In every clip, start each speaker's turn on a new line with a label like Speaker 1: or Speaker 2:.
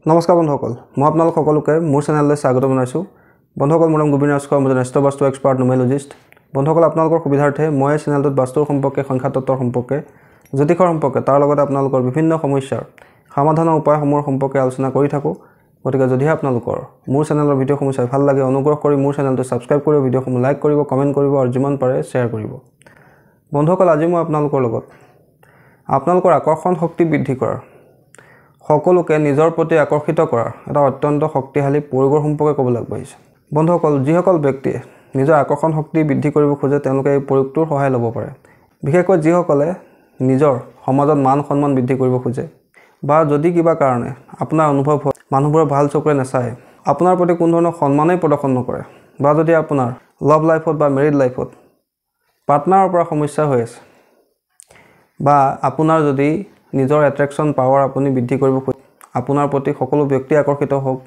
Speaker 1: নমস্কাৰ বন্ধুসকল, মই আপোনালোক সকলোকে মোৰ চেনেললৈ স্বাগত জনাইছোঁ। বন্ধুসকল, মোৰ নাম গোবিন্দ ৰাজখোৱা, মই এজন বাস্তু এক্সপাৰ্ট নিউমেৰলজিষ্ট। বন্ধুসকল, আপোনালোকৰ সুবিধাৰ্থে মই এই চেনেলটোত বাস্তুৰ সম্পৰ্কে, সংখ্যাতত্বৰ সম্পৰ্কে, জ্যোতিষৰ সম্পৰ্কে, তাৰ লগতে আপোনালোকৰ বিভিন্ন সমস্যাৰ সমাধানৰ উপায়সমূহৰ সম্পৰ্কে আলোচনা কৰি থাকোঁ। গতিকে যদিহে আপোনালোকৰ মোৰ চেনেলৰ ভিডিঅ'সমূহ চাই ভাল লাগে, অনুগ্ৰহ কৰি মোৰ চেনেলটো ছাবস্ক্ৰাইব কৰিব, ভিডিঅ'সমূহ লাইক কৰিব, কমেণ্ট কৰিব আৰু যিমান পাৰে শ্বেয়াৰ কৰিব। বন্ধুসকল, আজি মই আপোনালোকৰ লগত আপোনালোকৰ আকৰ্ষণ শক্তি বৃদ্ধি কৰাৰ, সকলোকে নিজৰ প্ৰতি আকৰ্ষিত কৰাৰ এটা অত্যন্ত শক্তিশালী প্ৰয়োগৰ সম্পৰ্কে ক'বলৈ আগবাঢ়িছোঁ। বন্ধুসকল, যিসকল ব্যক্তিয়ে নিজৰ আকৰ্ষণ শক্তি বৃদ্ধি কৰিব খোজে তেওঁলোকে এই প্ৰয়োগটোৰ সহায় ল'ব পাৰে। বিশেষকৈ যিসকলে নিজৰ সমাজত মান সন্মান বৃদ্ধি কৰিব খোজে, বা যদি কিবা কাৰণে আপোনাৰ অনুভৱ হয় মানুহবোৰে ভাল চকুৰে নাচায়, আপোনাৰ প্ৰতি কোনো ধৰণৰ সন্মানেই প্ৰদৰ্শন নকৰে, বা যদি আপোনাৰ লাভ লাইফত বা মেৰিড লাইফত পাৰ্টনাৰৰ পৰা সমস্যা হৈ আছে, বা আপোনাৰ যদি নিজৰ এট্ৰেকশ্যন পাৱাৰ আপুনি বৃদ্ধি কৰিব খোজে, আপোনাৰ প্ৰতি সকলো ব্যক্তি আকৰ্ষিত হওক,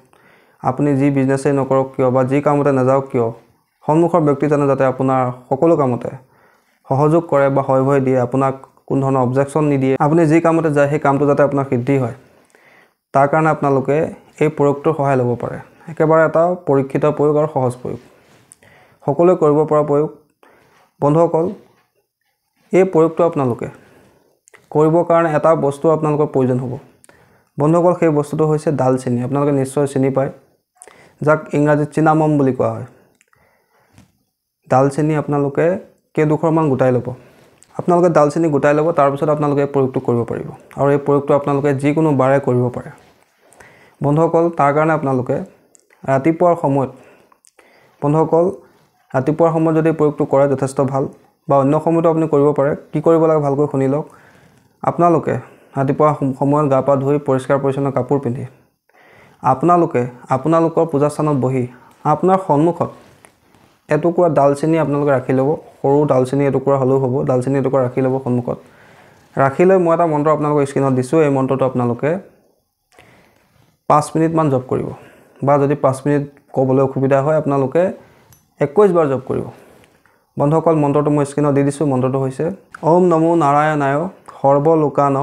Speaker 1: আপুনি যি বিজনেছেই নকৰক কিয় বা যি কামতে নাযাওক কিয়, সন্মুখৰ ব্যক্তিজনে যাতে আপোনাৰ সকলো কামতে সহযোগ কৰে বা সহায় দিয়ে, আপোনাক কোনো ধৰণৰ অবজেকশ্যন নিদিয়ে, আপুনি যি কামতে যায় সেই কামটো যাতে আপোনাৰ সিদ্ধি হয়, তাৰ কাৰণে আপোনালোকে এই প্ৰয়োগটোৰ সহায় ল'ব পাৰে। একেবাৰে এটা পৰীক্ষিত প্ৰয়োগ আৰু সহজ প্ৰয়োগ, সকলোৱে কৰিব পৰা প্ৰয়োগ। বন্ধুসকল, এই প্ৰয়োগটো আপোনালোকে কৰিবৰ কাৰণে এটা বস্তু আপোনালোকৰ প্ৰয়োজন হ'ব। বন্ধুসকল, সেই বস্তুটো হৈছে ডালচেনি। আপোনালোকে নিশ্চয় চিনি পায়, যাক ইংৰাজীত চিনামম বুলি কোৱা হয়। ডালচেনি আপোনালোকে কেইডোখৰমান গোটাই ল'ব। আপোনালোকে ডালচেনি গোটাই ল'ব, তাৰপিছত আপোনালোকে এই প্ৰয়োগটো কৰিব পাৰিব, আৰু এই প্ৰয়োগটো আপোনালোকে যিকোনো বাৰে কৰিব পাৰে। বন্ধুসকল, তাৰ কাৰণে আপোনালোকে ৰাতিপুৱাৰ সময়ত, বন্ধুসকল ৰাতিপুৱাৰ সময়ত যদি প্ৰয়োগটো কৰে যথেষ্ট ভাল, বা অন্য সময়তো আপুনি কৰিব পাৰে। কি কৰিব লাগে ভালকৈ শুনি লওক। আপোনালোকে ৰাতিপুৱা সময়ত গা পা ধুই পৰিষ্কাৰ পৰিচ্ছন্ন কাপোৰ পিন্ধি আপোনালোকে আপোনালোকৰ পূজাস্থানত বহি আপোনাৰ সন্মুখত এটুকুৰা ডালচেনি আপোনালোকে ৰাখি ল'ব। সৰু ডালচেনি এটুকুৰা হ'লেও হ'ব, ডালচেনি এটুকুৰা ৰাখি ল'ব সন্মুখত। ৰাখি লৈ মই এটা মন্ত্ৰ আপোনালোকৰ স্ক্ৰীণত দিছোঁ। এই মন্ত্ৰটো আপোনালোকে 5 মিনিটমান জপ কৰিব, বা যদি 5 মিনিট ক'বলৈ অসুবিধা হয় আপোনালোকে 21 বাৰ জপ কৰিব। বন্ধুসকল, মন্ত্ৰটো মই স্ক্ৰীণত দি দিছোঁ। মন্ত্ৰটো হৈছে ওম নমো নাৰায়ণায় সৰ্বলোকান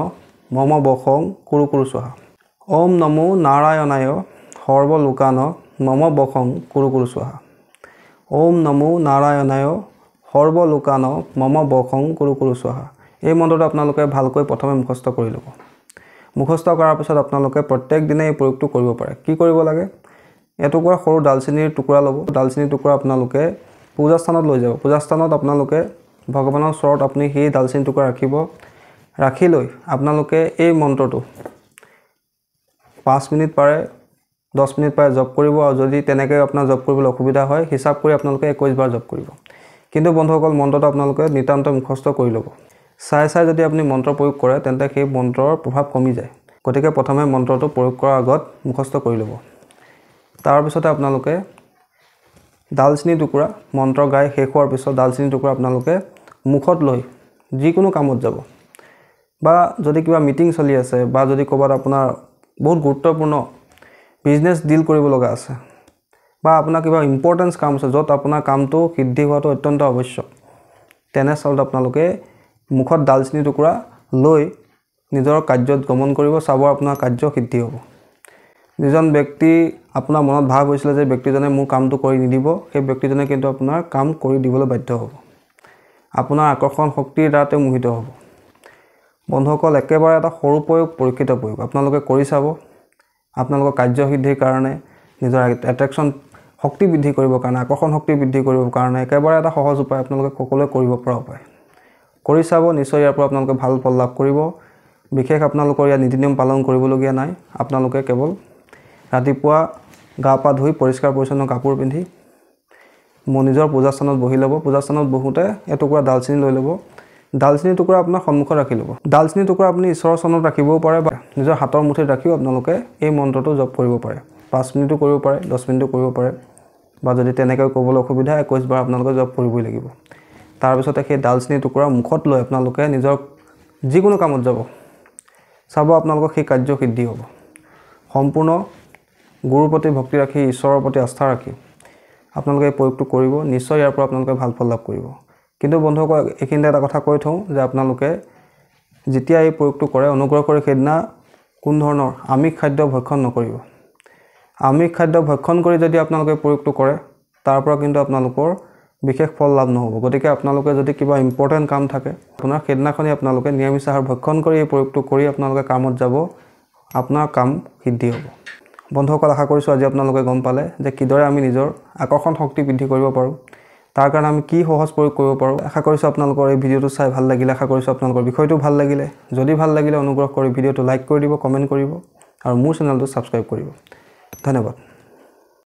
Speaker 1: মম বশং কুৰু কুৰু স্বাহা। ওম নমো নাৰায়ণায় সৰ্বলোকান মম বশং কুৰু কুৰু স্বাহা। ওম নমো নাৰায়ণায় সৰ্বলোকান মম বশং কুৰু কুৰু স্বাহা। এই মন্ত্ৰটো আপোনালোকে ভালকৈ প্ৰথমে মুখস্থ কৰি ল'ব। মুখস্থ কৰাৰ পিছত আপোনালোকে প্ৰত্যেক দিনে এই প্ৰয়োগটো কৰিব পাৰে। কি কৰিব লাগে? এটুকুৰা সৰু ডালচেনিৰ টুকুৰা ল'ব। ডালচেনিৰ টুকুৰা আপোনালোকে পূজাস্থানত লৈ যাব। পূজাস্থানত আপোনালোকে ভগৱানৰ ওচৰত আপুনি সেই ডালচেনি টুকুৰা ৰাখিব। ৰাখি লৈ আপোনালোকে এই মন্ত্ৰটো 5 মিনিট পাৰে, 10 মিনিট পাৰে জপ কৰিব, আৰু যদি তেনেকৈ আপোনাৰ জপ কৰিবলৈ অসুবিধা হয় হিচাপ কৰি আপোনালোকে 21 বাৰ জপ কৰিব। কিন্তু বন্ধুসকল, মন্ত্ৰটো আপোনালোকে নিতান্ত মুখস্থ কৰি ল'ব। চাই যদি আপুনি মন্ত্ৰ প্ৰয়োগ কৰে তেন্তে সেই মন্ত্ৰৰ প্ৰভাৱ কমি যায়। গতিকে প্ৰথমে মন্ত্ৰটো প্ৰয়োগ কৰাৰ আগত মুখস্থ কৰি ল'ব। তাৰপিছতে আপোনালোকে ডালচেনি টুকুৰা মন্ত্ৰ গাই শেষ হোৱাৰ পিছত ডালচেনি টুকুৰা আপোনালোকে মুখত লৈ যিকোনো কামত যাব, বা যদি কিবা মিটিং চলি আছে, বা যদি ক'ৰবাত আপোনাৰ বহুত গুৰুত্বপূৰ্ণ বিজনেছ ডিল কৰিব লগা আছে, বা আপোনাৰ কিবা ইম্পৰ্টেঞ্চ কাম আছে য'ত আপোনাৰ কামটো সিদ্ধি হোৱাটো অত্যন্ত আৱশ্যক, তেনেস্থলত আপোনালোকে মুখত ডালচেনি টুকুৰা লৈ নিজৰ কাৰ্যত গমন কৰিব। চাব আপোনাৰ কাৰ্য সিদ্ধি হ'ব। যিজন ব্যক্তি আপোনাৰ মনত ভাৱ হৈছিলে যে ব্যক্তিজনে মোৰ কামটো কৰি নিদিব, সেই ব্যক্তিজনে কিন্তু আপোনাৰ কাম কৰি দিবলৈ বাধ্য হ'ব। আপোনাৰ আকৰ্ষণ শক্তিৰ দ্বাৰা মোহিত হ'ব। বন্ধুসকল, একেবাৰে এটা সৰু প্ৰয়োগ, পৰীক্ষিত প্ৰয়োগ। আপোনালোকে কৰি চাব। আপোনালোকৰ কাৰ্যসিদ্ধিৰ কাৰণে, নিজৰ এট্ৰেকশ্যন শক্তি বৃদ্ধি কৰিবৰ কাৰণে, আকৰ্ষণ শক্তি বৃদ্ধি কৰিবৰ কাৰণে একেবাৰে এটা সহজ উপায়, আপোনালোকে সকলোৱে কৰিব পৰা উপায়। কৰি চাব, নিশ্চয় ইয়াৰ পৰা আপোনালোকে ভাল ফল লাভ কৰিব। বিশেষ আপোনালোকৰ ইয়াত নীতি নিয়ম পালন কৰিবলগীয়া নাই। আপোনালোকে কেৱল ৰাতিপুৱা গা পা ধুই পৰিষ্কাৰ পৰিচ্ছন্ন কাপোৰ পিন্ধি মোৰ নিজৰ পূজাস্থানত বহি ল'ব। পূজাস্থানত বহোঁতে এটুকুৰা ডালচেনি লৈ ল'ব। ডালচেনি টুকুৰা আপোনাৰ সন্মুখত ৰাখি ল'ব। ডালচেনি টুকুৰা আপুনি ঈশ্বৰৰ চৰণত ৰাখিবও পাৰে, বা নিজৰ হাতৰ মুঠিত ৰাখিও আপোনালোকে এই মন্ত্ৰটো জপ কৰিব পাৰে। 5 মিনিটো কৰিব পাৰে, 10 মিনিটো কৰিব পাৰে, বা যদি তেনেকৈ ক'বলৈ অসুবিধা 21 বাৰ আপোনালোকে জপ কৰিবই লাগিব। তাৰপিছতে সেই ডালচেনি টুকুৰা মুখত লৈ আপোনালোকে নিজৰ যিকোনো কামত যাব, চাব আপোনালোকৰ সেই কাৰ্য সিদ্ধি হ'ব। সম্পূৰ্ণ গুৰুৰ প্ৰতি ভক্তি ৰাখি, ঈশ্বৰৰ প্ৰতি আস্থা ৰাখি আপোনালোকে এই প্ৰয়োগটো কৰিব। নিশ্চয় ইয়াৰ পৰা আপোনালোকে ভাল ফল লাভ কৰিব। কিন্তু বন্ধুসকল, এইখিনিতে এটা কথা কৈ থওঁ যে আপোনালোকে যেতিয়া এই প্ৰয়োগটো কৰে অনুগ্ৰহ কৰি সেইদিনা কোন ধৰণৰ আমিষ খাদ্য ভক্ষণ নকৰিব। আমিষ খাদ্য ভক্ষণ কৰি যদি আপোনালোকে প্ৰয়োগটো কৰে তাৰ পৰা কিন্তু আপোনালোকৰ বিশেষ ফল লাভ নহ'ব। গতিকে আপোনালোকে যদি কিবা ইম্পৰ্টেণ্ট কাম থাকে আপোনাৰ সেইদিনাখনি আপোনালোকে নিৰামিষ আহাৰ ভক্ষণ কৰি এই প্ৰয়োগটো কৰি আপোনালোকে কামত যাব, আপোনাৰ কাম সিদ্ধি হ'ব। বন্ধুসকল, আশা কৰিছোঁ আজি আপোনালোকে গম পালে যে কিদৰে আমি নিজৰ আকৰ্ষণ শক্তি বৃদ্ধি কৰিব পাৰোঁ, তাৰ কাৰণে আমি কি সহজ প্ৰয়োগ কৰিব পাৰোঁ। আশা কৰিছোঁ আপোনালোকৰ এই ভিডিঅ'টো চাই ভাল লাগিলে, আশা কৰিছোঁ আপোনালোকৰ বিষয়টো ভাল লাগিলে। যদি ভাল লাগিলে অনুগ্ৰহ কৰি ভিডিঅ'টো লাইক কৰি দিব, কমেণ্ট কৰিব আৰু মোৰ চেনেলটো ছাবস্ক্ৰাইব কৰিব। ধন্যবাদ।